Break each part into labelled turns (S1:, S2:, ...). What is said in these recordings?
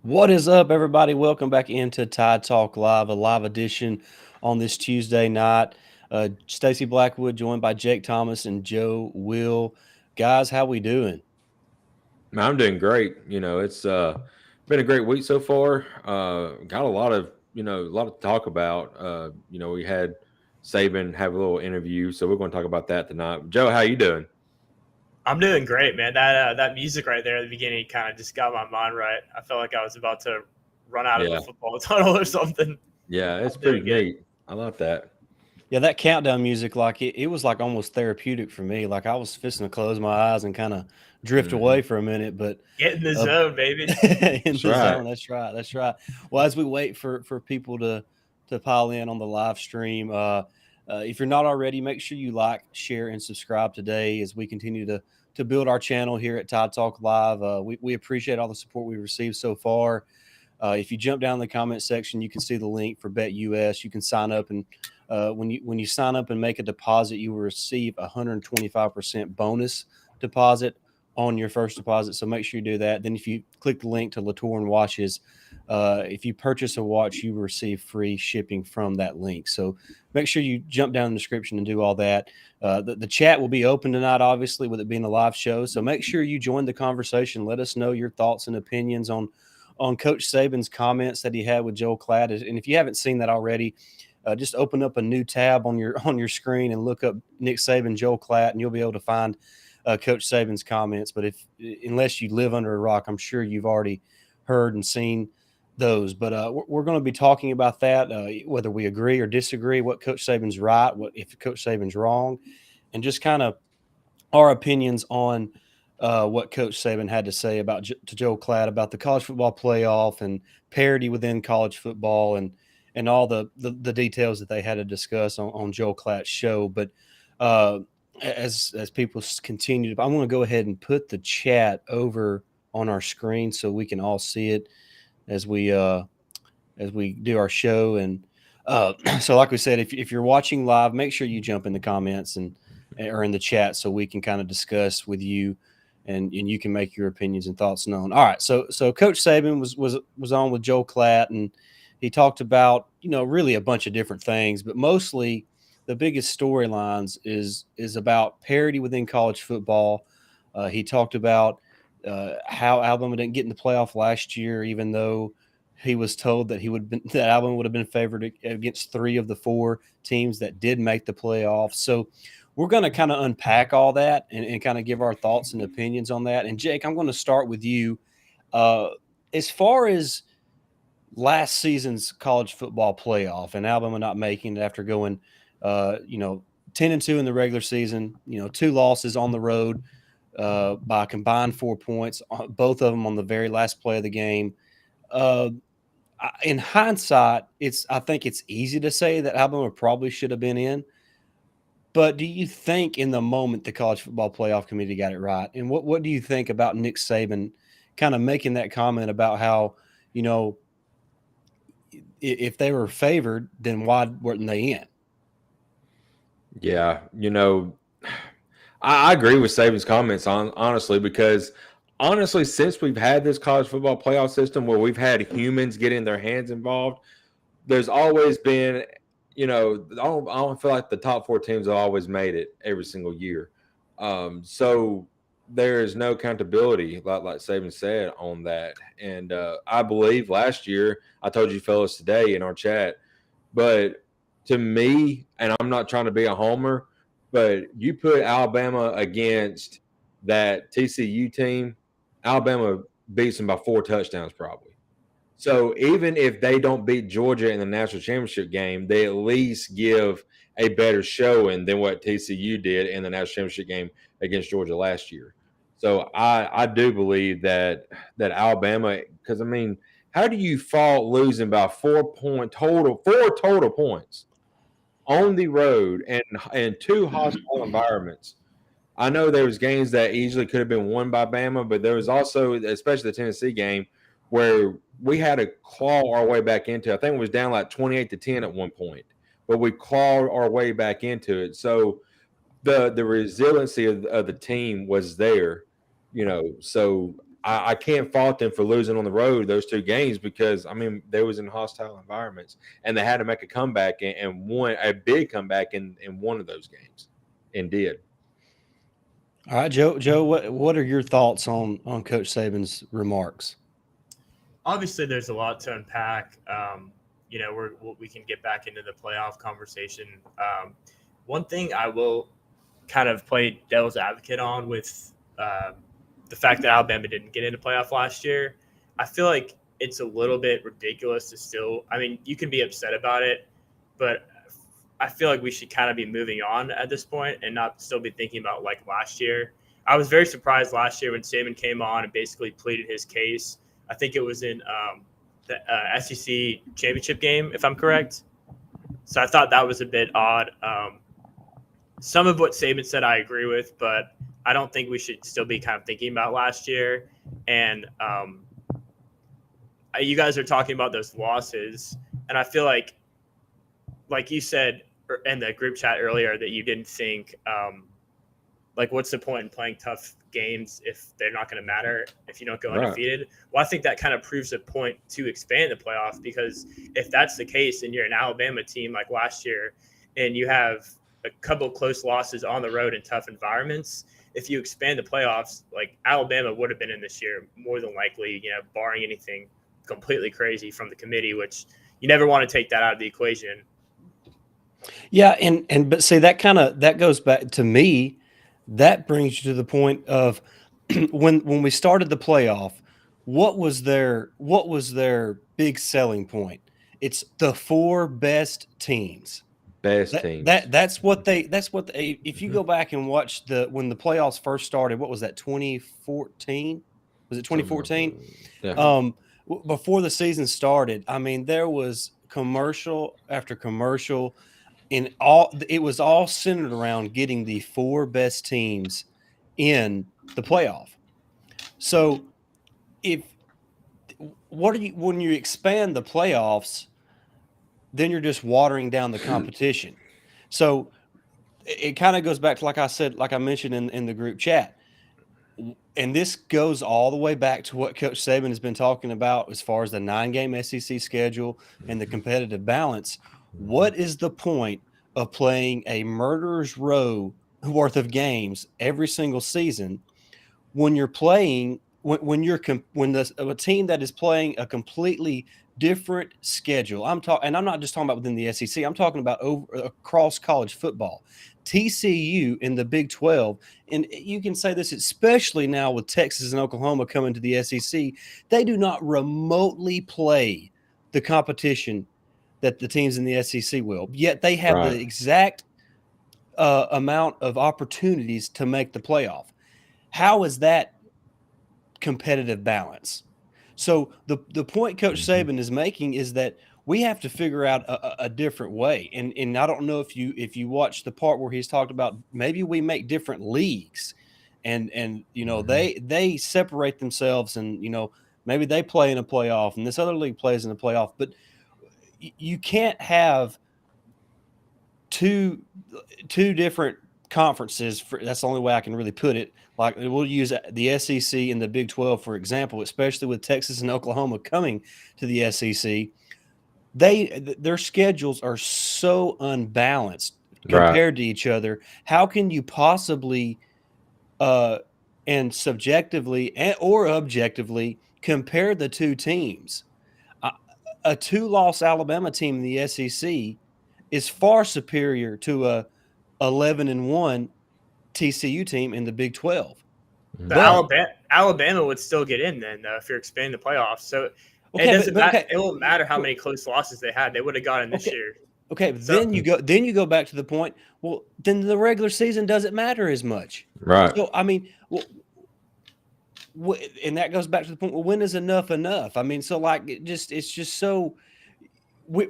S1: What is up, everybody? Welcome back into Tide Talk Live, a live edition on this Tuesday night. Stacy Blackwood joined by Jake Thomas and Joe Will. Guys, how we doing?
S2: Man, I'm doing great. It's been a great week so far. Got a lot to talk about. We had Saban have a little interview, so we're going to talk about that tonight. Joe, how you doing?
S3: I'm doing great, man. That music right there at the beginning kind of just got my mind right. I felt like I was about to run out of a
S2: Yeah,
S3: football tunnel or something.
S2: yeah, it's
S3: I'm
S2: pretty
S3: doing good.
S2: neat. I love that.
S1: Yeah, that countdown music, like it was like almost therapeutic for me. Like I was fisting to close my eyes and kind of drift
S2: Hmm.
S1: away for a minute, but
S3: Get in the
S1: uh,
S3: zone, baby.
S1: in
S2: That's
S1: the
S2: right.
S1: zone. That's right. That's right. Well, as we wait for people to pile in on the live stream, if you're not already, make sure you like, share, and subscribe today as we continue to build our channel here at Tide Talk Live. We appreciate all the support we've received so far. If you jump down in the comment section, you can see the link for Bet US. You can sign up, and when you sign up and make a deposit, you will receive 125% bonus deposit on your first deposit. So make sure you do that. Then if you click the link to Latour Watches, if you purchase a watch, you will receive free shipping from that link. So make sure you jump down in the description and do all that. The chat will be open tonight, obviously, with it being a live show. So make sure you join the conversation. Let us know your thoughts and opinions on Coach Saban's comments that he had with Joel Klatt. And if you haven't seen that already, just open up a new tab on your screen and look up Nick Saban, Joel Klatt, and you'll be able to find Coach Saban's comments. But if unless you live under a rock, I'm sure you've already heard and seen those. But we're going to be talking about that, whether we agree or disagree, what Coach Saban's right, what if Coach Saban's wrong, and just kind of our opinions on what Coach Saban had to say about to Joe Klatt about the college football playoff and parity within college football and all the details that they had to discuss on Joe Klatt's show. But uh, as people continue, I'm going to go ahead and put the chat over on our screen so we can all see it as we do our show. And so, like we said, if you're watching live, make sure you jump in the comments and or in the chat so we can kind of discuss with you and you can make your opinions and thoughts known. All right, so Coach Saban was on with Joel Klatt and he talked about really a bunch of different things, but mostly the biggest storylines is about parity within college football. He talked about how Alabama didn't get in the playoff last year, even though he was told that that Alabama would have been favored against three of the four teams that did make the playoffs. So we're going to kind of unpack all that and kind of give our thoughts and opinions on that. And Jake, I'm going to start with you. Uh, as far as last season's college football playoff and Alabama not making it after going, 10-2 in the regular season, two losses on the road by a combined 4 points, both of them on the very last play of the game. Uh, in hindsight, I think it's easy to say that Alabama probably should have been in. But do you think in the moment the College Football Playoff Committee got it right? And what do you think about Nick Saban kind of making that comment about how, you know, if they were favored, then why weren't they in?
S2: Yeah, I agree with Saban's comments on honestly because honestly, since we've had this college football playoff system where we've had humans getting their hands involved, there's always been, I don't feel like the top four teams have always made it every single year. So there is no accountability, like Saban said, on that. And I believe last year, I told you fellas today in our chat, but to me, and I'm not trying to be a homer, but you put Alabama against that TCU team, Alabama beats them by 4 touchdowns probably. So even if they don't beat Georgia in the national championship game, they at least give a better showing than what TCU did in the national championship game against Georgia last year. So I do believe that Alabama, because I mean, how do you fall losing by 4 point total, four total points on the road and two hostile environments? I know there was games that easily could have been won by Bama, but there was also, especially the Tennessee game, where we had to claw our way back into. I think it was down like 28-10 at one point, but we clawed our way back into it. So the resiliency of the team was there, So I can't fault them for losing on the road those 2 games because I mean they was in hostile environments and they had to make a comeback and won a big comeback in one of those games and did.
S1: All right, Joe, what are your thoughts on Coach Saban's remarks?
S3: Obviously, there's a lot to unpack. We can get back into the playoff conversation. One thing I will kind of play devil's advocate on with the fact that Alabama didn't get into playoff last year, I feel like it's a little bit ridiculous to still. I mean, you can be upset about it, but I feel like we should kind of be moving on at this point and not still be thinking about like last year. I was very surprised last year when Saban came on and basically pleaded his case. I think it was in the SEC championship game, if I'm correct. So I thought that was a bit odd. Some of what Saban said I agree with, but I don't think we should still be kind of thinking about last year. And you guys are talking about those losses, and I feel like you said in the group chat earlier that you didn't think like what's the point in playing tough games if they're not going to matter if you don't go undefeated. Well, I think that kind of proves a point to expand the playoff, because if that's the case and you're an Alabama team like last year and you have a couple close losses on the road in tough environments, if you expand the playoffs, like Alabama would have been in this year more than likely, barring anything completely crazy from the committee, which you never want to take that out of the equation.
S1: Yeah, but see, that goes back to me. That brings you to the point of when we started the playoff, what was their big selling point? It's the 4 best teams.
S2: Teams.
S1: That's what they if you go back and watch when the playoffs first started, what was that, 2014? Was it 2014?
S2: Yeah.
S1: Before the season started, I mean, there was commercial after commercial. It was all centered around getting the 4 best teams in the playoff. So when you expand the playoffs, then you're just watering down the competition. So it kind of goes back to, like I mentioned in the group chat. And this goes all the way back to what Coach Saban has been talking about as far as the 9-game SEC schedule and the competitive balance. What is the point of playing a murderer's row worth of games every single season when you're playing a team that is playing a completely different schedule? I'm not just talking about within the SEC. I'm talking about across college football. TCU in the Big 12, and you can say this especially now with Texas and Oklahoma coming to the SEC, they do not remotely play the competition that the teams in the SEC will. Yet they have the exact amount of opportunities to make the playoff. How is that competitive balance? So the point Coach Saban is making is that we have to figure out a different way. And I don't know if you watch the part where he's talked about maybe we make different leagues and they separate themselves and maybe they play in a playoff and this other league plays in a playoff, but you can't have two different conferences. That's the only way I can really put it. Like, we'll use the SEC and the Big 12 for example, especially with Texas and Oklahoma coming to the SEC. Their schedules are so unbalanced compared to each other. How can you possibly and subjectively or objectively compare the two teams? A 2-loss Alabama team in the SEC is far superior to a 11-1 TCU team in the Big 12.
S3: But Alabama would still get in then, though, if you're expanding the playoffs. So it won't matter how many close losses they had; they would have gotten this year.
S1: Okay, but then you go back to the point. Well, then the regular season doesn't matter as much,
S2: right?
S1: So I mean, and that goes back to the point. Well, when is enough enough? I mean, so like it's just so we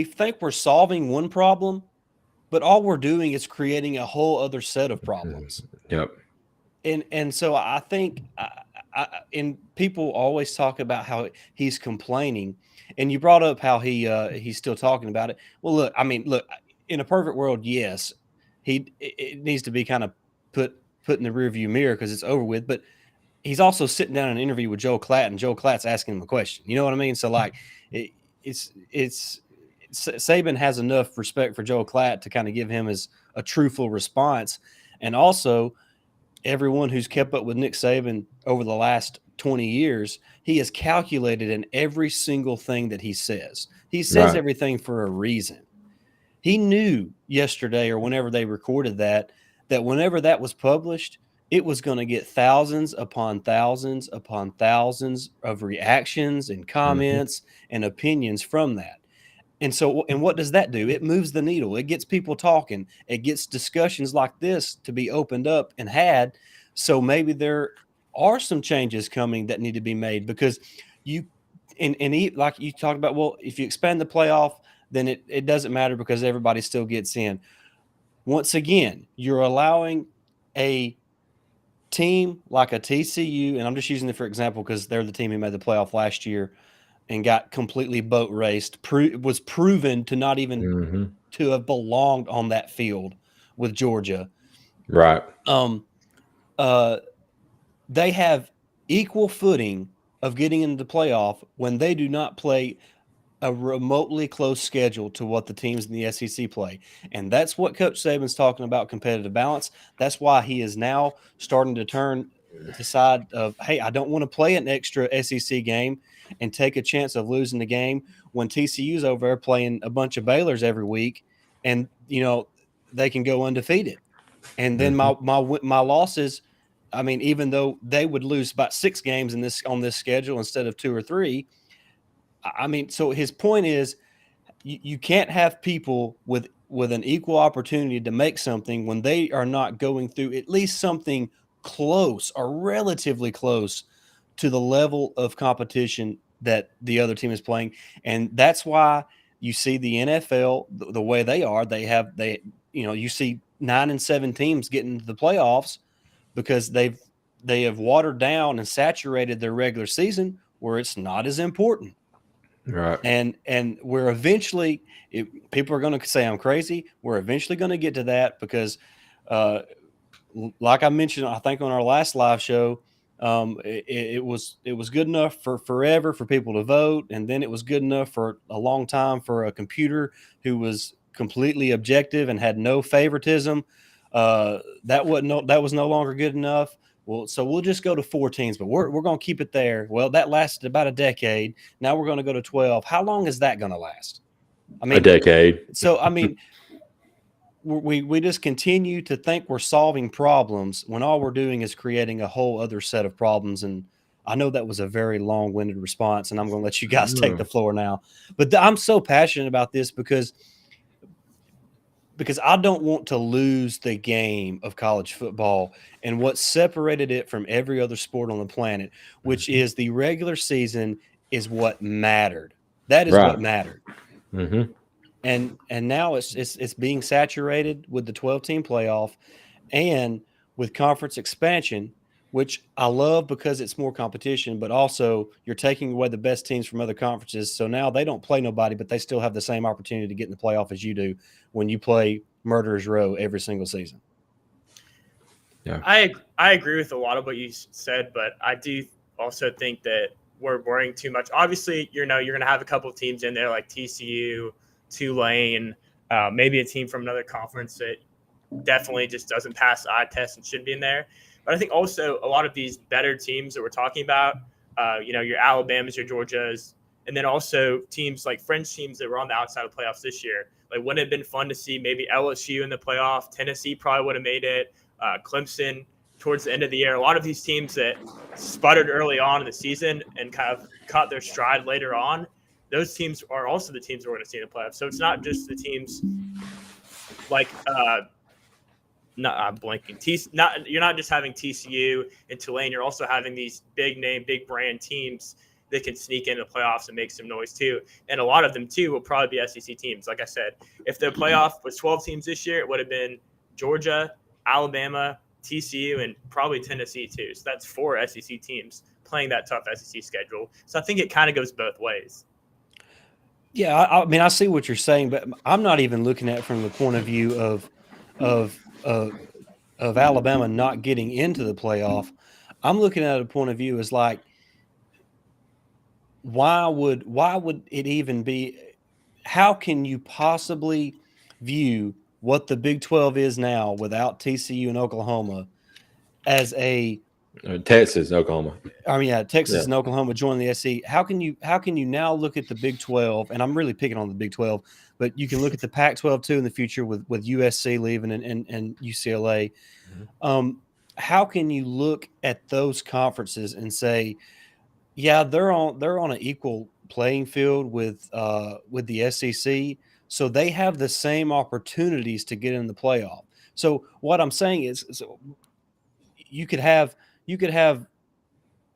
S1: think we're solving one problem, but all we're doing is creating a whole other set of problems.
S2: Yep.
S1: And so I think, and people always talk about how he's complaining, and you brought up how he's still talking about it. Well, look, in a perfect world, yes, it needs to be kind of put in the rearview mirror because it's over with. But he's also sitting down in an interview with Joe Klatt, and Joe Klatt's asking him a question. You know what I mean? So like, it's Saban has enough respect for Joe Klatt to kind of give him as a truthful response, and also everyone who's kept up with Nick Saban over the last 20 years, he is calculated in every single thing that he says. He says
S2: Right.
S1: everything for a reason. He knew yesterday or whenever they recorded that whenever that was published, it was going to get thousands upon thousands upon thousands of reactions and comments and opinions from that. And so, and what does that do? It moves the needle. It gets people talking. It gets discussions like this to be opened up and had. So maybe there are some changes coming that need to be made because you, like you talked about, well, if you expand the playoff, then it doesn't matter because everybody still gets in. Once again, you're allowing a team like a TCU, and I'm just using it for example because they're the team who made the playoff last year and got completely boat raced, was proven to not even to have belonged on that field with Georgia.
S2: Right.
S1: They have equal footing of getting into the playoff when they do not play a remotely close schedule to what the teams in the SEC play. And that's what Coach Saban's talking about, competitive balance. That's why he is now starting to turn the side of, hey, I don't want to play an extra SEC game and take a chance of losing the game when TCU's over there playing a bunch of Baylors every week and, you know, they can go undefeated. And then my losses, I mean, even though they would lose about 6 games on this schedule instead of 2 or 3, I mean, so his point is you can't have people with an equal opportunity to make something when they are not going through at least something close or relatively close to the level of competition that the other team is playing. And that's why you see the NFL the way they are. You see 9 and 7 teams getting into the playoffs because they have watered down and saturated their regular season where it's not as important.
S2: Right.
S1: And we're eventually, people are going to say I'm crazy. We're eventually going to get to that because, like I mentioned, I think on our last live show, it was good enough for forever for people to vote, and then it was good enough for a long time for a computer who was completely objective and had no favoritism. That was no longer good enough. Well, so we'll just go to 4 teams, but we're going to keep it there. Well, that lasted about a decade. Now we're going to go to 12. How long is that going to last? I mean,
S2: a decade.
S1: So, I mean, we just continue to think we're solving problems when all we're doing is creating a whole other set of problems. And I know that was a very long-winded response, and I'm going to let you guys take the floor now. But I'm so passionate about this because I don't want to lose the game of college football and what separated it from every other sport on the planet, which is the regular season is what mattered. That is what mattered. And now it's being saturated with the 12-team playoff and with conference expansion, which I love because it's more competition, but also you're taking away the best teams from other conferences. So now they don't play nobody, but they still have the same opportunity to get in the playoff as you do when you play Murderers Row every single season.
S3: Yeah, I agree with a lot of what you said, but I do also think that we're worrying too much. Obviously, you're going to have a couple of teams in there like TCU, Tulane, maybe a team from another conference that definitely just doesn't pass the eye test and should be in there. But I think also a lot of these better teams that we're talking about, your Alabamas, your Georgias, and then also teams like French teams that were on the outside of playoffs this year. Like, wouldn't it have been fun to see maybe LSU in the playoff? Tennessee probably would have made it. Clemson towards the end of the year. A lot of these teams that sputtered early on in the season and kind of caught their stride later on, those teams are also the teams we're going to see in the playoffs. So it's not just the teams like I'm blanking. You're not just having TCU and Tulane. You're also having these big name, big brand teams that can sneak into the playoffs and make some noise too. And a lot of them too will probably be SEC teams. Like I said, if the playoff was 12 teams this year, it would have been Georgia, Alabama, TCU, and probably Tennessee too. So that's 4 SEC teams playing that tough SEC schedule. So I think it kind of goes both ways.
S1: Yeah, I mean, I see what you're saying, but I'm not even looking at it from the point of view of Alabama not getting into the playoff. I'm looking at a point of view as like, why would it even be? How can you possibly view what the Big 12 is now without TCU and Oklahoma as a
S2: Texas, Oklahoma.
S1: I mean, yeah, Texas
S2: Yeah.
S1: and Oklahoma joining the SEC. How can you now look at the Big 12? And I'm really picking on the Big 12, but you can look at the Pac-12 too in the future with USC leaving and UCLA. How can you look at those conferences and say, yeah, they're on an equal playing field with the SEC, so they have the same opportunities to get in the playoff. So what I'm saying is, so you could have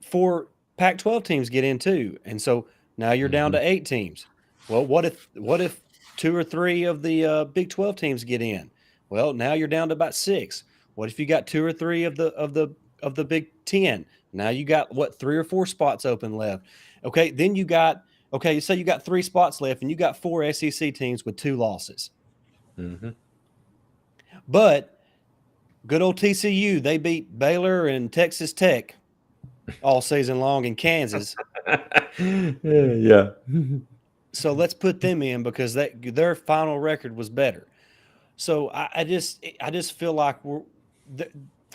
S1: 4 Pac-12 teams get in too, and so now you're down to 8 teams. Well, what if 2 or 3 of the Big 12 teams get in? Well, now you're down to about 6. What if you got 2 or 3 of the Big 10? Now you got 3 or 4 spots open left. Okay, then you got say you got 3 spots left, and you got 4 SEC teams with 2 losses.
S2: Mm-hmm.
S1: But good old TCU, they beat Baylor and Texas Tech all season long in Kansas.
S2: Yeah.
S1: So let's put them in because their final record was better. So I just feel like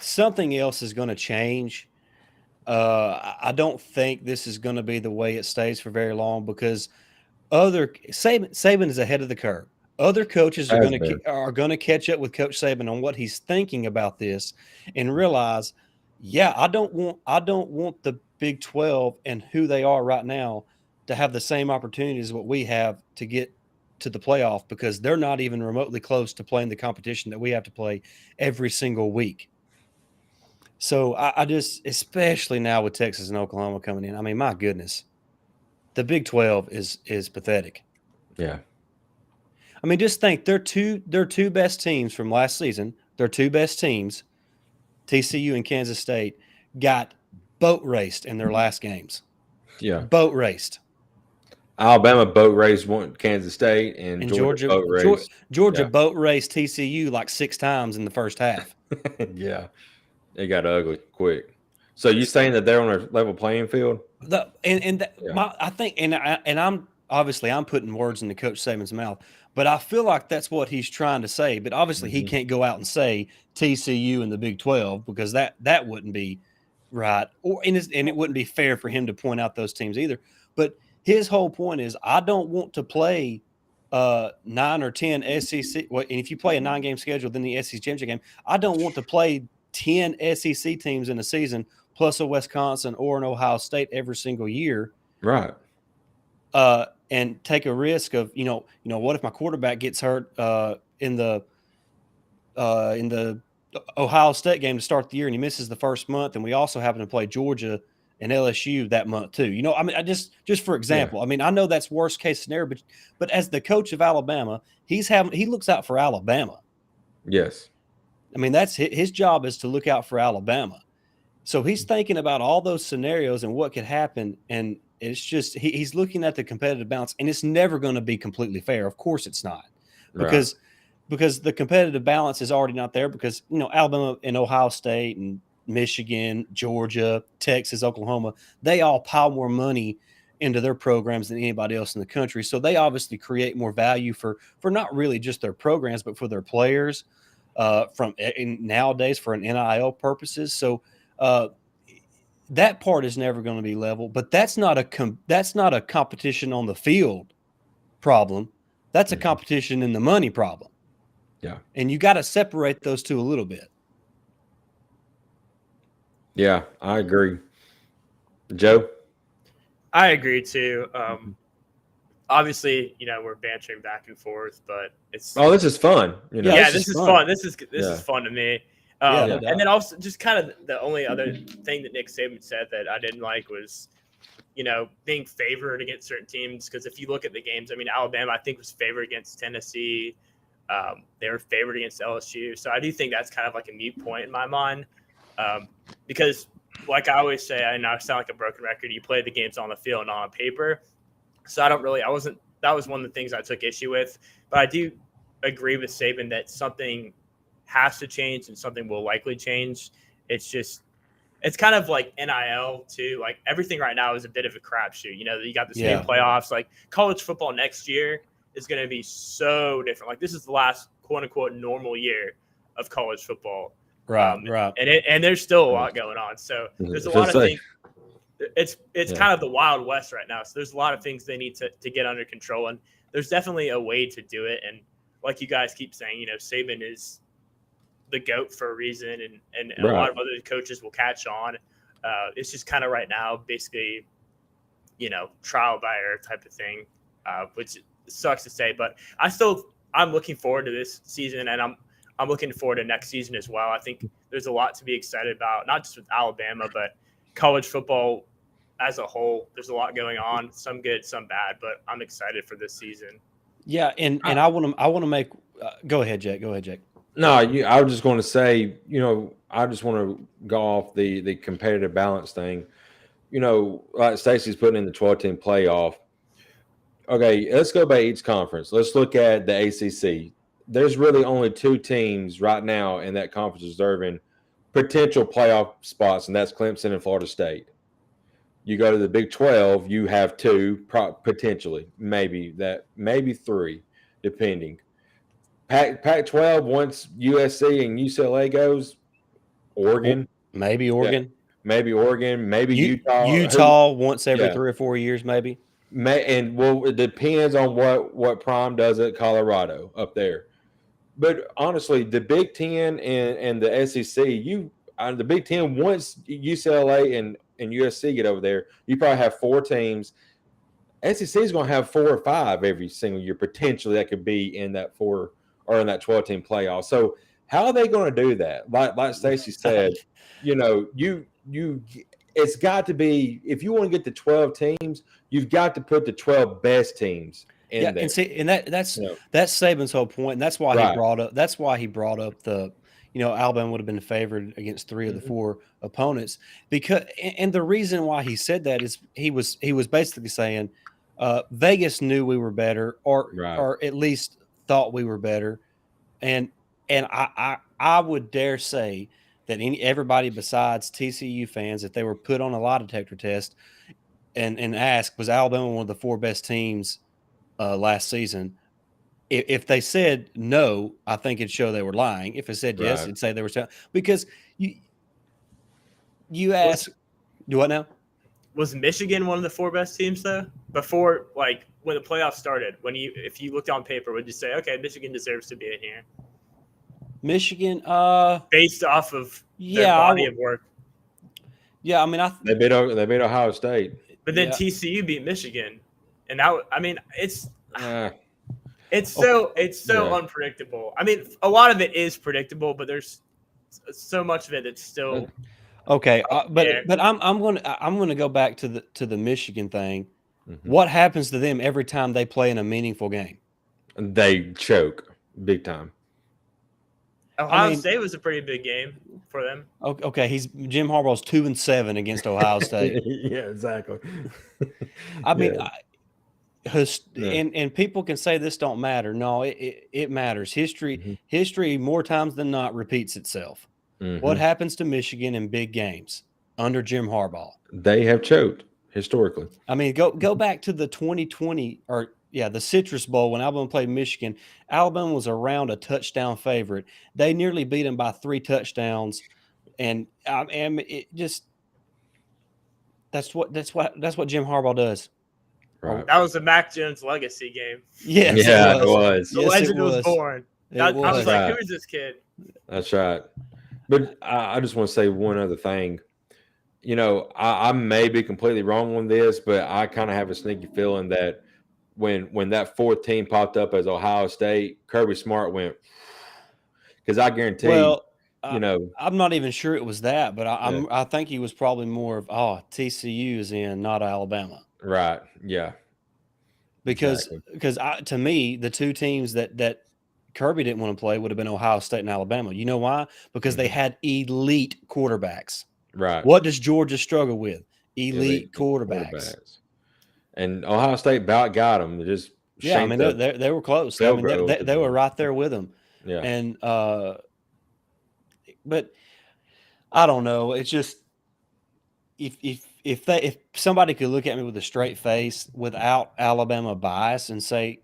S1: something else is going to change. I don't think this is going to be the way it stays for very long because Saban is ahead of the curve. Other coaches are going to catch up with Coach Saban on what he's thinking about this and realize, yeah, I don't want the Big 12 and who they are right now to have the same opportunities as what we have to get to the playoff because they're not even remotely close to playing the competition that we have to play every single week. So I just, especially now with Texas and Oklahoma coming in, I mean, my goodness, the Big 12 is pathetic.
S2: Yeah.
S1: I mean, just think their two best teams from last season, their 2 best teams, TCU and Kansas State, got boat raced in their last games.
S2: Yeah.
S1: Boat raced.
S2: Alabama boat raced Kansas State, and Georgia boat raced.
S1: Georgia boat raced TCU like 6 times in the first half.
S2: Yeah. It got ugly quick. So you saying that they're on a level playing field?
S1: I think, and I'm obviously I'm putting words into Coach Saban's mouth, but I feel like that's what he's trying to say. But obviously he can't go out and say TCU in the Big 12 because that wouldn't be right, and it wouldn't be fair for him to point out those teams either. But his whole point is, I don't want to play 9 or 10 SEC. Well, and if you play a 9-game schedule, then the SEC championship game, I don't want to play 10 SEC teams in a season plus a Wisconsin or an Ohio State every single year.
S2: Right.
S1: And take a risk of, what if my quarterback gets hurt in the Ohio State game to start the year and he misses the first month, and we also happen to play Georgia and LSU that month too. I mean, I just for example, I mean, I know that's worst case scenario, but as the coach of Alabama, he looks out for Alabama.
S2: Yes.
S1: I mean, that's his job is to look out for Alabama. So he's thinking about all those scenarios and what could happen, and it's just he's looking at the competitive balance, and it's never going to be completely fair. Of course, it's not, because the competitive balance is already not there because Alabama and Ohio State and Michigan, Georgia, Texas, Oklahoma, they all pile more money into their programs than anybody else in the country. So they obviously create more value for not really just their programs, but for their players nowadays for an NIL purposes. So that part is never going to be level, but that's not a competition on the field problem. That's a competition in the money problem.
S2: Yeah.
S1: And you got to separate those two a little bit.
S2: Yeah, I agree. Joe?
S3: I agree too. Obviously, we're bantering back and forth, but it's
S2: this is fun.
S3: Yeah, this is fun. This is fun to me.
S1: No
S3: and then also just kind of the only other thing that Nick Saban said that I didn't like was, being favored against certain teams. Because if you look at the games, I mean, Alabama, I think, was favored against Tennessee. They were favored against LSU. So I do think that's kind of like a moot point in my mind. Because like I always say, I know I sound like a broken record, you play the games on the field, not on paper. So that was one of the things I took issue with. But I do agree with Saban that something has to change and something will likely change. It's just it's kind of like NIL too. Like everything right now is a bit of a crapshoot. You got the same playoffs. Like college football next year is going to be so different. Like this is the last quote unquote normal year of college football.
S1: Right.
S3: And there's still a lot going on. So there's a lot of things. It's kind of the Wild West right now. So there's a lot of things they need to get under control. And there's definitely a way to do it. And like you guys keep saying, Saban is the GOAT for a reason, and a lot of other coaches will catch on. It's just kind of right now, basically, trial by error type of thing, which sucks to say. But I'm looking forward to this season, and I'm looking forward to next season as well. I think there's a lot to be excited about, not just with Alabama, but college football as a whole. There's a lot going on, some good, some bad, but I'm excited for this season.
S1: Yeah, and I want to make. Go ahead, Jack.
S2: No, I was just going to say, I just want to go off the competitive balance thing. Like Stacey's putting in the 12-team playoff. Okay, let's go by each conference. Let's look at the ACC. There's really only 2 teams right now in that conference deserving potential playoff spots, and that's Clemson and Florida State. You go to the Big 12, you have 2 potentially, maybe 3, depending. Pac-12, once USC and UCLA goes, Oregon.
S1: Maybe Oregon.
S2: Yeah, maybe Oregon. Maybe Utah.
S1: Utah once every 3 or 4 years, maybe.
S2: It depends on what Prime does at Colorado up there. But honestly, the Big Ten and the SEC, the Big Ten, once UCLA and USC get over there, you probably have 4 teams. SEC is going to have 4 or 5 every single year, potentially, that could be in that 4 or in that 12-team playoff. So how are they going to do that? Like Stacey said, it's got to be, if you want to get to 12 teams, you've got to put the 12 best teams in there.
S1: And that's Saban's whole point, and that's why he brought up the Alabama would have been favored against 3 of the 4 opponents, because and the reason why he said that is he was basically saying Vegas knew we were better, or at least thought we were better, and I would dare say that everybody besides TCU fans, if they were put on a lie detector test and asked, was Alabama one of the 4 best teams last season? If they said no, I think it'd show they were lying. If it said yes, it'd say they were because you ask, do what now?
S3: Was Michigan one of the 4 best teams though? Before, like when the playoffs started, if you looked on paper, would you say, okay, Michigan deserves to be in here?
S1: Michigan,
S3: based off of their body of work.
S1: Yeah, I mean,
S2: they beat Ohio State,
S3: but then TCU beat Michigan, and it's so unpredictable. I mean, a lot of it is predictable, but there's so much of it that's still
S1: okay. But I'm going to go back to the Michigan thing. Mm-hmm. What happens to them every time they play in a meaningful game?
S2: They choke big time.
S3: Ohio State was a pretty big game for them.
S1: Okay, Jim Harbaugh's 2-7 against Ohio State.
S2: Yeah, exactly.
S1: I mean, and people can say this don't matter. No, it matters. History more times than not repeats itself. Mm-hmm. What happens to Michigan in big games under Jim Harbaugh?
S2: They have choked historically.
S1: I mean, go back to the 2020 the Citrus Bowl when Alabama played Michigan. Alabama was around a touchdown favorite. They nearly beat them by 3 touchdowns, and it just that's what Jim Harbaugh does.
S2: Right.
S3: That was the Mac Jones legacy game.
S1: Yes,
S2: yeah, it was.
S3: The legend was born. I was like, who is this kid?
S2: That's right. But I just want to say one other thing. I may be completely wrong on this, but I kind of have a sneaky feeling that when that 4th team popped up as Ohio State, Kirby Smart went, because I guarantee. Well,
S1: I'm not even sure it was that, but I think he was probably more of TCU is in, not Alabama.
S2: Right. Yeah.
S1: Because to me, the 2 teams that Kirby didn't want to play would have been Ohio State and Alabama. You know why? Because they had elite quarterbacks.
S2: Right.
S1: What does Georgia struggle with? Elite quarterbacks.
S2: And Ohio State about got them.
S1: I mean, they were close. I mean, they were right there with them.
S2: Yeah.
S1: And but I don't know. It's just if somebody could look at me with a straight face without Alabama bias and say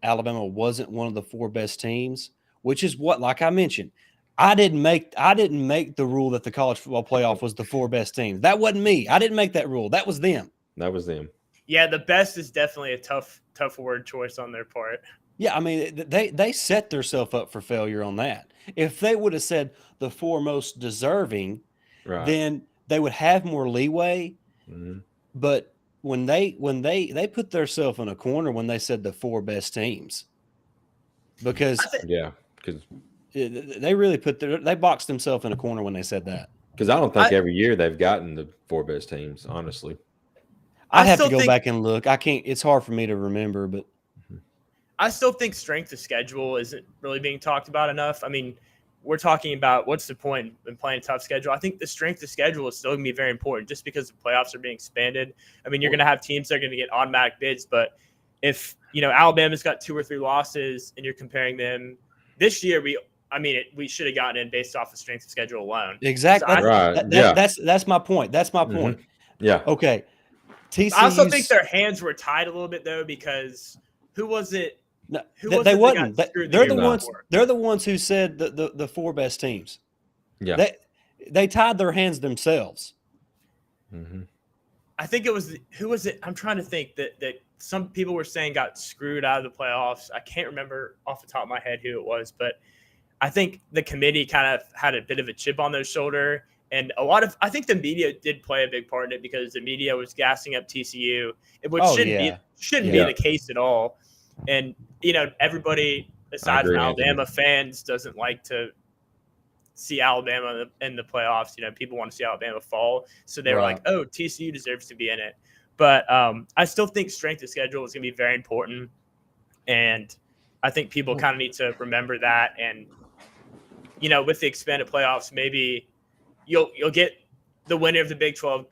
S1: Alabama wasn't one of the 4 best teams, which is what, like I mentioned, I didn't make the rule that the college football playoff was the 4 best teams. That wasn't me. I didn't make that rule. That was them.
S2: That was them.
S3: Yeah, the best is definitely a tough word choice on their part.
S1: Yeah, I mean, they set themselves up for failure on that. If they would have said the 4 most deserving,
S2: Right.
S1: then they would have more leeway.
S2: Mm-hmm.
S1: But when they put themselves in a corner when they said the 4 best teams, because they really they boxed themselves in a corner when they said that.
S2: Because I don't think every year they've gotten the 4 best teams, honestly.
S1: I'd have to go back and look. I can't. It's hard for me to remember, but
S3: I still think strength of schedule isn't really being talked about enough. I mean, we're talking about what's the point in playing a tough schedule. I think the strength of schedule is still going to be very important just because the playoffs are being expanded. I mean, you're going to have teams that are going to get automatic bids, but if, Alabama's got 2 or 3 losses and you're comparing them this year, we should have gotten in based off the strength of schedule alone.
S1: Exactly.
S2: So
S1: that's my point. That's my point.
S2: Mm-hmm. Yeah.
S1: Okay.
S3: I also think their hands were tied a little bit though, because who was it?
S1: No, they wasn't. They're the ones. They're the ones who said the 4 best teams.
S2: Yeah.
S1: They tied their hands themselves.
S2: Mm-hmm.
S3: I think it was who was it? I'm trying to think that some people were saying got screwed out of the playoffs. I can't remember off the top of my head who it was, but I think the committee kind of had a bit of a chip on their shoulder, and I think the media did play a big part in it because the media was gassing up TCU, which shouldn't be the case at all. And, everybody aside from Alabama fans doesn't like to see Alabama in the playoffs. People want to see Alabama fall. So they were like, oh, TCU deserves to be in it. But I still think strength of schedule is going to be very important. And I think people kind of need to remember that. And, with the expanded playoffs, maybe you'll get the winner of the Big 12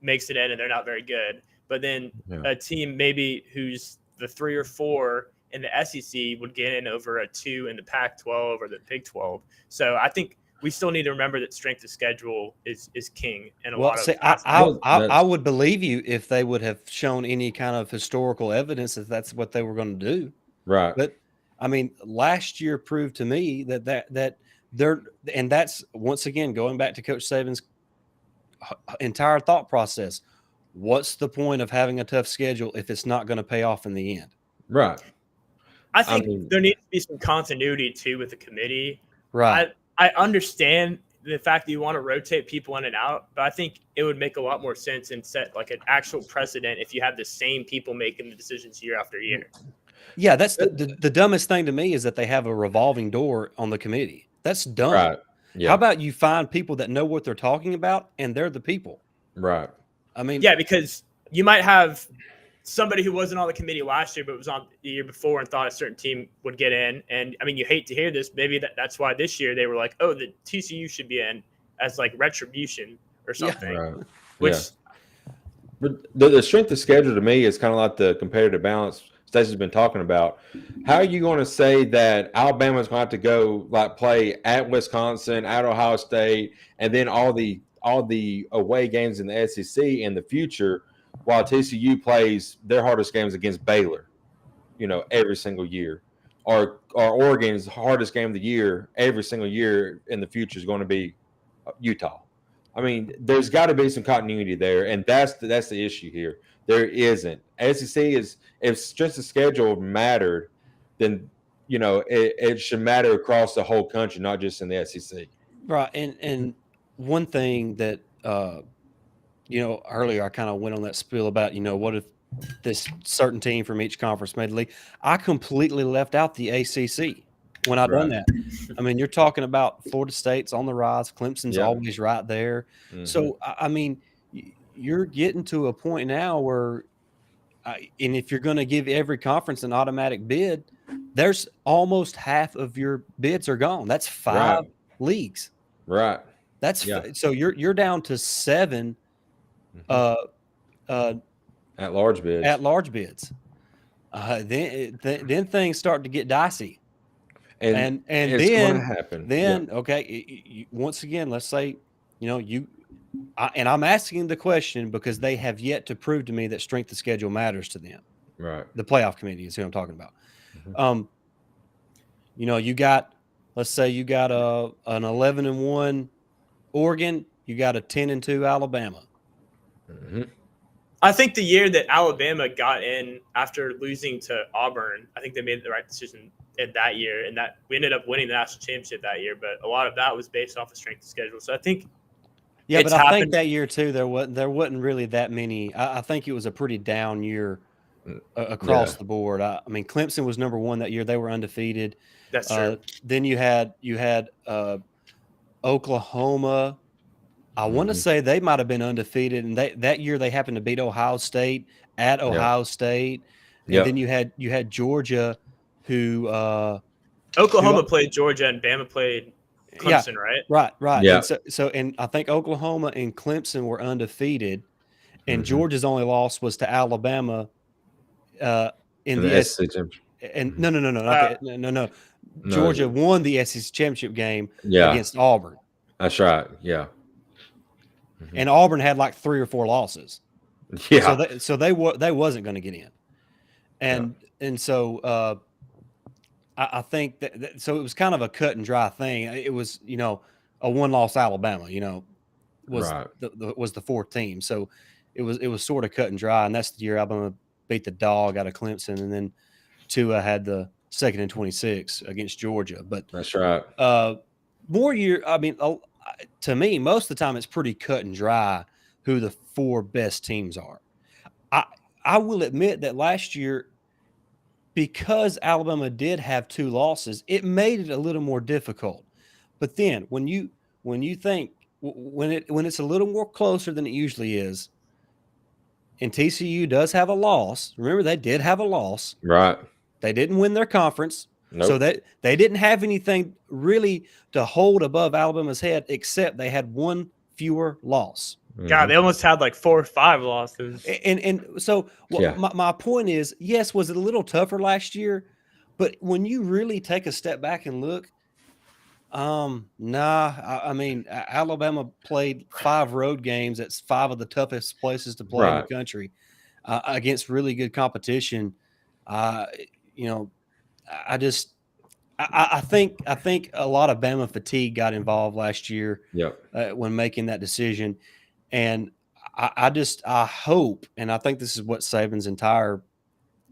S3: makes it in and they're not very good. But then a team maybe who's the 3 or 4 in the SEC would get in over a 2 in the Pac-12 or the Big 12. So I think we still need to remember that strength of schedule is king in a lot of.
S1: I would believe you if they would have shown any kind of historical evidence that that's what they were going to do.
S2: Right.
S1: But I mean, last year proved to me that they're, and that's once again going back to Coach Saban's entire thought process. What's the point of having a tough schedule if it's not going to pay off in the end?
S2: Right.
S3: I think there needs to be some continuity too with the committee.
S1: Right.
S3: I understand the fact that you want to rotate people in and out, but I think it would make a lot more sense and set like an actual precedent if you have the same people making the decisions year after year.
S1: Yeah, that's the dumbest thing to me is that they have a revolving door on the committee. That's dumb.
S2: Right. Yeah.
S1: How about you find people that know what they're talking about and they're the people?
S2: Right.
S1: I mean,
S3: yeah, because you might have somebody who wasn't on the committee last year, but was on the year before and thought a certain team would get in. And I mean, you hate to hear this. Maybe that's why this year they were like, oh, the TCU should be in as like retribution or something.
S2: Yeah. Right.
S3: Which,
S2: but the strength of schedule to me is kind of like the competitive balance Stacey's been talking about. How are you going to say that Alabama's going to have to go like play at Wisconsin, at Ohio State, and then all the away games in the SEC in the future, while TCU plays their hardest games against Baylor, every single year, or Oregon's hardest game of the year every single year in the future is going to be Utah. I mean, there's got to be some continuity there, and that's the issue here. There isn't. SEC is, if strength of schedule mattered, then it should matter across the whole country, not just in the SEC.
S1: Right, and one thing that earlier I kind of went on that spiel about what if this certain team from each conference made the league. I completely left out the ACC when I done that. I mean, you're talking about Florida State's on the rise, Clemson's always right there. Mm-hmm. So I mean, you're getting to a point now where, and if you're going to give every conference an automatic bid, there's almost half of your bids are gone. That's 5 leagues.
S2: Right.
S1: That's so you're down to 7
S2: at large bids.
S1: Then things start to get dicey. And
S2: it's
S1: then
S2: going to happen.
S1: Then okay, once again, let's say you and I'm asking the question because they have yet to prove to me that strength of schedule matters to them.
S2: Right.
S1: The playoff committee is who I'm talking about.
S2: Mhm.
S1: You got, let's say you got an 11-1 Oregon, you got a 10-2 Alabama.
S2: Mm-hmm.
S3: I think the year that Alabama got in after losing to Auburn, I think they made the right decision in that year, and that we ended up winning the national championship that year. But a lot of that was based off of strength of schedule. So I think
S1: Yeah, but
S3: it's
S1: I think
S3: happened.
S1: that year too there wasn't really that many. I think it was a pretty down year across
S2: Yeah.
S1: the board. I mean, Clemson was number one that year; they were undefeated.
S3: That's true.
S1: Then you had Oklahoma. I want to
S2: Mm-hmm.
S1: say they might have been undefeated, and that year they happened to beat Ohio State at
S2: Yep.
S1: Ohio State, and then
S2: Yep.
S1: you had Georgia, who
S3: Oklahoma played Georgia and Bama played
S1: yeah,
S3: Clemson, right?
S1: right,
S2: Yeah.
S1: and and I think Oklahoma and Clemson were undefeated, and
S2: Mm-hmm.
S1: Georgia's only loss was to Alabama in
S2: And the
S1: the S.
S2: SEC championship.
S1: And
S2: Mhm.
S1: no, not
S3: Uh,
S1: the no.
S2: No.
S1: Georgia won the SEC championship game
S2: Yeah.
S1: against Auburn,
S2: That's right. Yeah. Mm-hmm.
S1: and Auburn had like 3 or 4 losses.
S2: Yeah.
S1: They wasn't going to get in, and so I think so it was kind of a cut and dry thing. It was a 1-loss Alabama was
S2: Right.
S1: was the 4th team, so it was sort of cut and dry, and that's the year Alabama beat the dog out of Clemson, and then Tua had the 2nd and 26 against Georgia, but
S2: That's right.
S1: more year. I mean, to me, most of the time it's pretty cut and dry who the 4 best teams are. I will admit that last year, because Alabama did have 2 losses, it made it a little more difficult. But then when you think when it's a little more closer than it usually is, and TCU does have a loss. Remember, they did have a loss.
S2: Right.
S1: They didn't win their conference.
S2: Nope.
S1: So that they didn't have anything really to hold above Alabama's head, except they had 1 fewer loss.
S3: God, they almost had like 4 or 5 losses.
S1: And so my point is, yes, was it a little tougher last year? But when you really take a step back and look, I mean, Alabama played 5 road games. That's 5 of the toughest places to play in the country against really good competition. I think a lot of Bama fatigue got involved last year.
S2: Yep.
S1: When making that decision, and I hope, and I think this is what Saban's entire,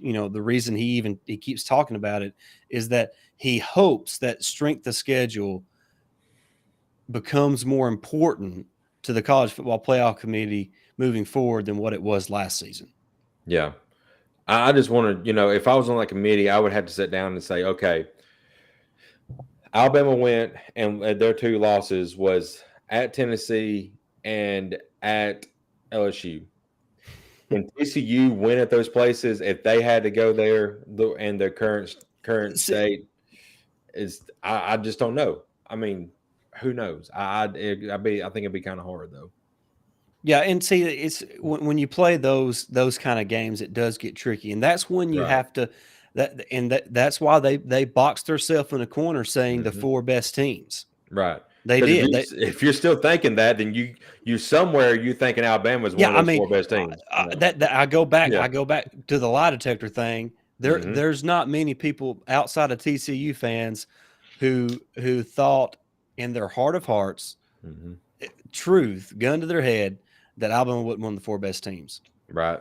S1: the reason he keeps talking about it is that he hopes that strength of schedule becomes more important to the college football playoff committee moving forward than what it was last season.
S2: Yeah. I just wanted, if I was on that committee, I would have to sit down and say, okay, Alabama went, and their 2 losses was at Tennessee and at LSU. When TCU win at those places, if they had to go there and their current state is, I just don't know. I mean, who knows? I think it'd be kind of hard though.
S1: Yeah, and see, it's when you play those kind of games, it does get tricky, and that's when you have to that's why they boxed themselves in a corner saying the 4 best teams.
S2: Right.
S1: They did.
S2: If you're still thinking that, then you somewhere you thinking Alabama's one of those 4 best teams.
S1: I go back to the lie detector thing. There's not many people outside of TCU fans who thought in their heart of hearts, truth, gun to their head, that Alabama wasn't one of the 4 best teams.
S2: Right.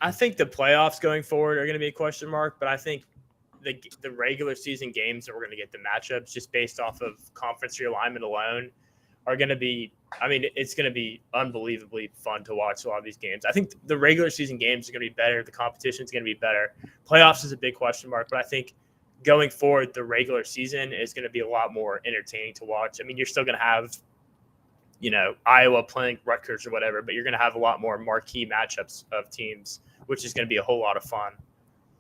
S3: I think the playoffs going forward are going to be a question mark, but I think the regular season games that we're going to get, the matchups just based off of conference realignment alone, are going to be, I mean, it's going to be unbelievably fun to watch a lot of these games. I think the regular season games are going to be better. The competition is going to be better. Playoffs is a big question mark, but I think going forward, the regular season is going to be a lot more entertaining to watch. I mean, you're still going to have, Iowa playing Rutgers or whatever, but you're going to have a lot more marquee matchups of teams, which is going to be a whole lot of fun.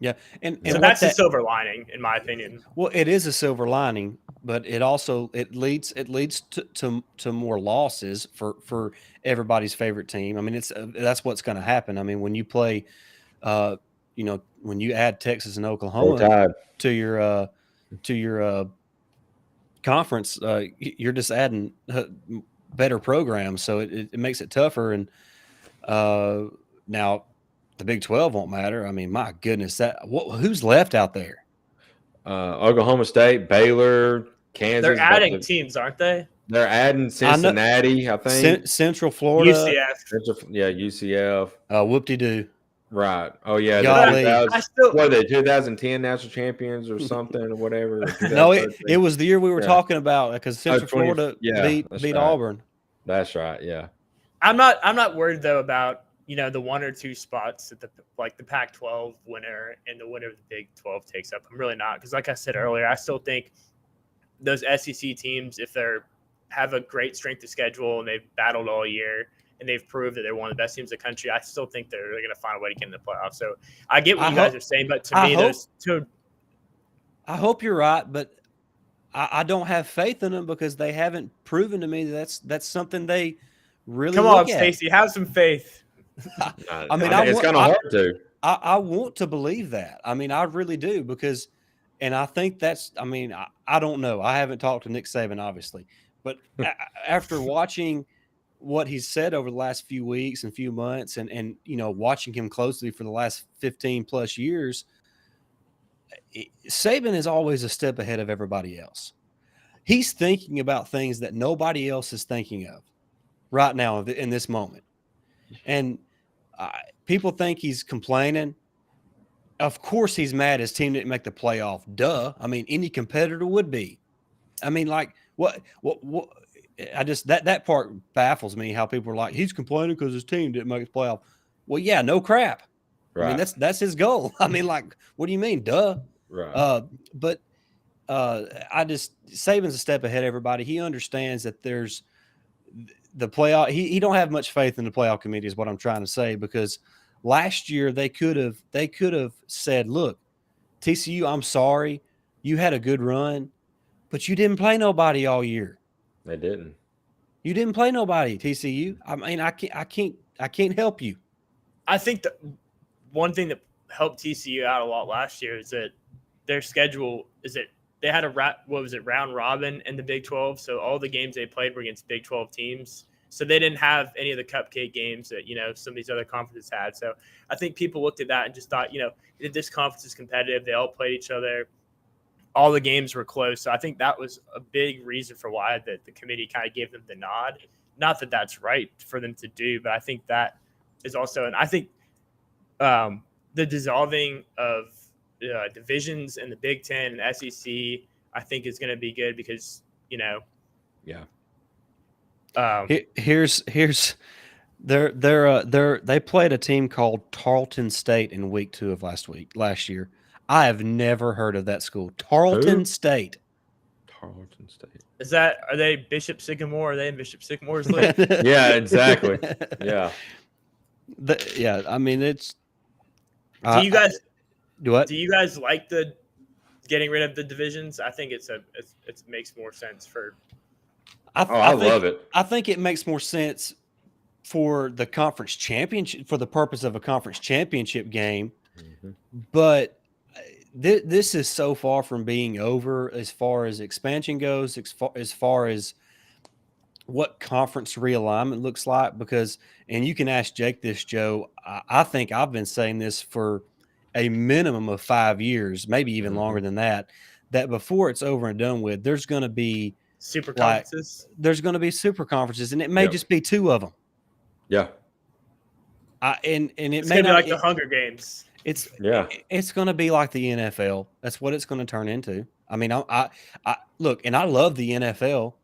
S1: Yeah, and
S3: so that's a silver lining, in my opinion.
S1: Well, it is a silver lining, but it also leads to more losses for everybody's favorite team. I mean, that's what's going to happen. I mean, when you play, when you add Texas and Oklahoma to your conference, you're just adding better programs, so it makes it tougher. And now the Big 12 won't matter. I mean, my goodness, who's left out there?
S2: Oklahoma State, Baylor, Kansas.
S3: They're adding teams, aren't they?
S2: They're adding Cincinnati, I think.
S1: Central Florida.
S3: UCF.
S2: Yeah, UCF.
S1: Whoop-de-doo.
S2: Right. Oh, yeah.
S1: Golly.
S2: What are they, 2010 national champions or something or whatever?
S1: No, it was the year we were talking about because Central Florida beat
S2: right.
S1: Auburn.
S2: That's right, yeah.
S3: I'm not worried, though, about the 1 or 2 spots that the Pac-12 winner and the winner of the Big 12 takes up. I'm really not, because like I said earlier, I still think those SEC teams, if they have a great strength of schedule and they've battled all year and they've proved that they're one of the best teams in the country, I still think they're going to find a way to get in the playoffs. So I get what you guys are saying, but to me, those two.
S1: I hope you're right, but I don't have faith in them because they haven't proven to me that's something they really
S3: come on, Stacey, have some faith.
S2: I mean, it's kind of hard to.
S1: I want to believe that. I mean, I really do because, and I think that's. I mean, I don't know. I haven't talked to Nick Saban, obviously, but after watching what he's said over the last few weeks and few months, and watching him closely for the last 15 plus years, Saban is always a step ahead of everybody else. He's thinking about things that nobody else is thinking of right now in this moment. And people think he's complaining. Of course he's mad his team didn't make the playoff. Duh. I mean, any competitor would be. I mean, like, what I just that part baffles me, how people are like, he's complaining because his team didn't make the playoff. Well, yeah, no crap. Right. I mean, that's his goal. I mean, like, what do you mean? Duh.
S2: Right.
S1: But Saban's a step ahead of everybody. He understands that there's the playoff. He don't have much faith in the playoff committee is what I'm trying to say, because last year they could have said, look, TCU, I'm sorry. You had a good run, but you didn't play nobody all year.
S2: They didn't.
S1: You didn't play nobody, TCU. I mean, I can't help you.
S3: I think the one thing that helped TCU out a lot last year is that their schedule is that they had round robin in the Big 12. So all the games they played were against Big 12 teams. So they didn't have any of the cupcake games that, some of these other conferences had. So I think people looked at that and just thought, this conference is competitive. They all played each other. All the games were close. So I think that was a big reason for why the committee kind of gave them the nod. Not that that's right for them to do, but I think that is also, and I think the dissolving of divisions in the Big Ten and SEC, I think is going to be good because,
S2: Yeah.
S1: Here's they played a team called Tarleton State in week 2 of last year. I have never heard of that school. Tarleton State.
S2: Tarleton State.
S3: Are they Bishop Sycamore? Are they in Bishop Sycamore's league?
S2: Yeah, exactly. Yeah.
S1: Yeah, I mean, it's.
S3: Do you guys
S1: do what?
S3: Do you guys like the getting rid of the divisions? I think it makes more sense for.
S2: I love it.
S1: I think it makes more sense for the conference championship, for the purpose of a conference championship game, but this is so far from being over as far as expansion goes, as far as what conference realignment looks like, because, and you can ask Jake this, Joe, I think I've been saying this for a minimum of 5 years, maybe even longer than that before it's over and done with, there's going to be
S3: super conferences.
S1: There's going to be super conferences, and it may just be 2 of them.
S2: Yeah.
S1: And it
S3: may be like the Hunger Games.
S1: It's going to be like the NFL. That's what it's going to turn into. I mean, I look, and I love the NFL,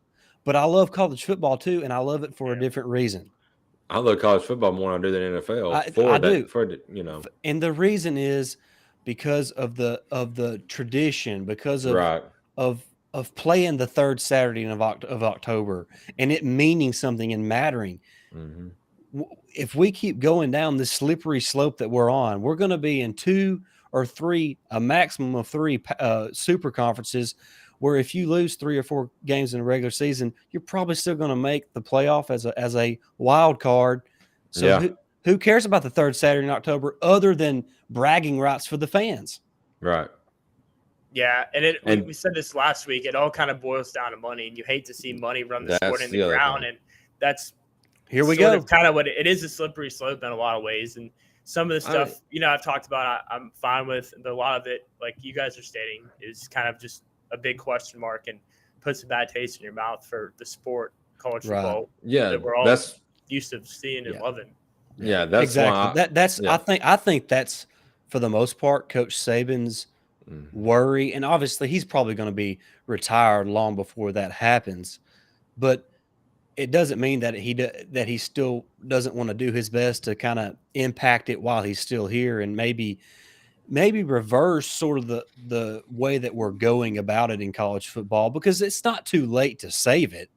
S1: but I love college football too, and I love it for a different reason.
S2: I love college football more than I do than NFL.
S1: I do. And the reason is because of the tradition, because of playing the 3rd Saturday of October, and it meaning something and mattering. Mm-hmm. If we keep going down this slippery slope that we're on, we're going to be in 2 or 3, a maximum of 3 super conferences, where if you lose 3 or 4 games in the regular season, you're probably still going to make the playoff as a wild card. So who cares about the 3rd Saturday in October other than bragging rights for the fans?
S2: Right.
S3: Yeah, and we said this last week. It all kind of boils down to money, and you hate to see money run the sport in the ground. And that's
S1: Here we
S3: sort
S1: go.
S3: of kind of what it is, a slippery slope in a lot of ways. And some of the stuff, I've talked about, I'm fine with. But a lot of it, like you guys are stating, is kind of just a big question mark and puts a bad taste in your mouth for the sport, college football, that we're all used to seeing and loving.
S2: Yeah, that's
S1: exactly.
S2: why
S1: That's I think that's for the most part Coach Saban's worry, and obviously he's probably going to be retired long before that happens, but it doesn't mean that he still doesn't want to do his best to kind of impact it while he's still here, and maybe reverse sort of the way that we're going about it in college football, because it's not too late to save it.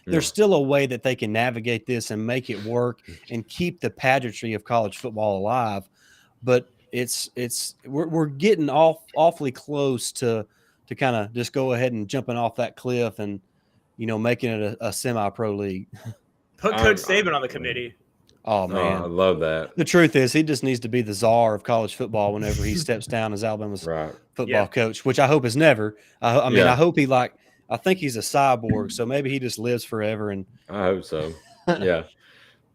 S1: There's still a way that they can navigate this and make it work and keep the pageantry of college football alive. But we're getting awfully close to kind of just go ahead and jumping off that cliff and, making it a semi-pro league.
S3: Put Coach Saban on the committee.
S1: Oh man,
S2: I love that.
S1: The truth is, he just needs to be the czar of college football whenever he steps down as Alabama's football coach, which I hope is never. I mean, I hope I think he's a cyborg, so maybe he just lives forever. And
S2: I hope so. Yeah,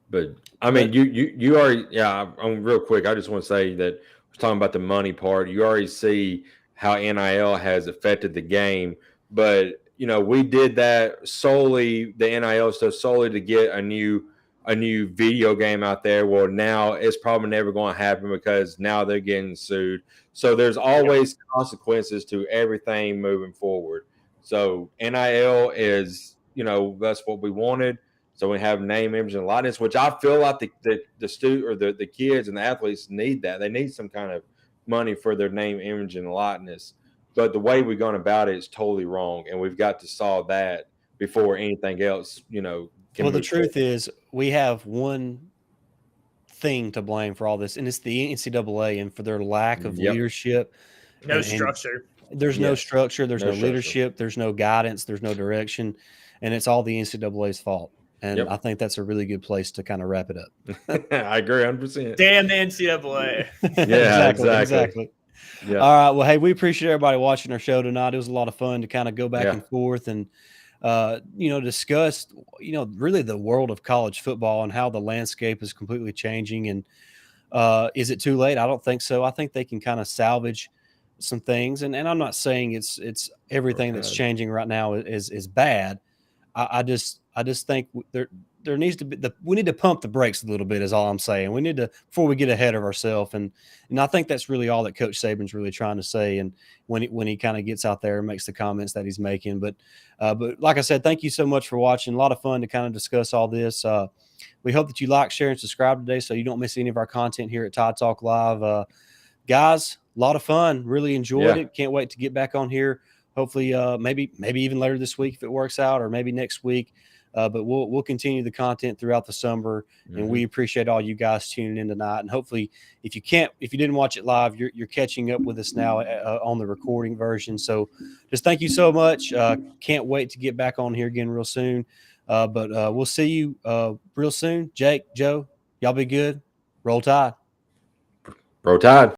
S2: but I mean, you already. Yeah, I'm real quick. I just want to say that we're talking about the money part. You already see how NIL has affected the game, but we did that solely, the NIL stuff solely to get a new video game out there. Well, now it's probably never going to happen because now they're getting sued. So there's always consequences to everything moving forward. So NIL is, that's what we wanted. So we have name, image, and likeness, which I feel like the student or the kids and the athletes need that. They need some kind of money for their name, image, and likeness. But the way we're going about it is totally wrong, and we've got to solve that before anything else,
S1: well, the truth is, we have one thing to blame for all this, and it's the NCAA and for their lack of leadership.
S3: No structure.
S1: There's no structure. There's no leadership. There's no guidance. There's no direction, and it's all the NCAA's fault. And I think that's a really good place to kind of wrap it up.
S2: I agree 100%.
S3: Damn the NCAA.
S2: Yeah, exactly.
S1: Yeah. All right. Well, hey, we appreciate everybody watching our show tonight. It was a lot of fun to kind of go back and forth and discuss, really the world of college football and how the landscape is completely changing. And is it too late? I don't think so. I think they can kind of salvage some things. And I'm not saying it's everything that's changing right now is bad. I just think there needs to be we need to pump the brakes a little bit is all I'm saying. We need to, before we get ahead of ourselves. And I think that's really all that Coach Saban's really trying to say. And when he kind of gets out there and makes the comments that he's making, but like I said, thank you so much for watching. A lot of fun to kind of discuss all this. We hope that you like, share, and subscribe today so you don't miss any of our content here at Tide Talk Live. Guys, a lot of fun. Really enjoyed it. Can't wait to get back on here. Hopefully, maybe even later this week if it works out, or maybe next week. But we'll continue the content throughout the summer, and we appreciate all you guys tuning in tonight. And hopefully, if you didn't watch it live, you're catching up with us now on the recording version. So, just thank you so much. Can't wait to get back on here again real soon. But we'll see you real soon. Jake, Joe, y'all be good. Roll Tide.
S2: Roll Tide.